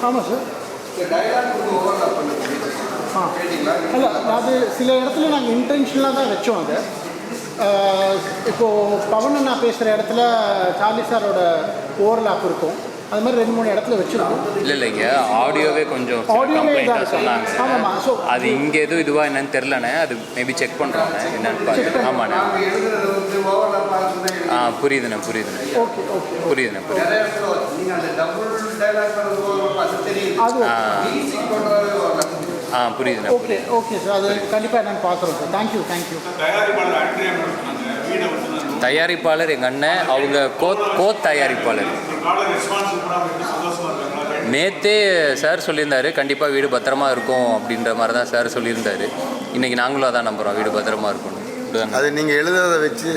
ஆமாம் சார். இல்லை அது சில இடத்துல நாங்கள் இன்டென்ஷனலாக தான் வச்சோம். அது இப்போது பவன் நான் பேசுகிற இடத்துல சார்லி சாரோட ஓவர்லாப் இருக்கும். அது மாதிரி 2-3 இடத்துல வச்சுருக்கோம். இல்லைங்க, ஆடியோவே கொஞ்சம் கம்ப்ளைண்ட்டாக சொன்னாங்க. ஆமாம்மா. ஸோ அது இங்கே எதுவும் இதுவாக என்னன்னு தெரிலண்ணே. அது மேபி செக் பண்ணுறோண்ணே என்னென்னு பார்த்து. ஆமாண்ணே. புரியுதுண்ணே. ஓகே ஓகே புரியுதுண்ணே. புரியுதுண்ணே. Okay okay sir. அது கண்டிப்பாக என்னென்னு பார்க்குறோம் சார். தேங்க்யூ. தயாரிப்பாளர் எங்கள் அண்ணன், அவங்க கோ தயாரிப்பாளர். நேற்றே சார் சொல்லியிருந்தாரு கண்டிப்பாக வீடு பத்திரமா இருக்கும் அப்படின்ற மாதிரி தான் சார் சொல்லியிருந்தாரு. இன்றைக்கி நாங்களும் அதான் நம்புகிறோம், வீடு பத்திரமா இருக்கணும். அது நீங்கள் எழுதுறதை வச்சு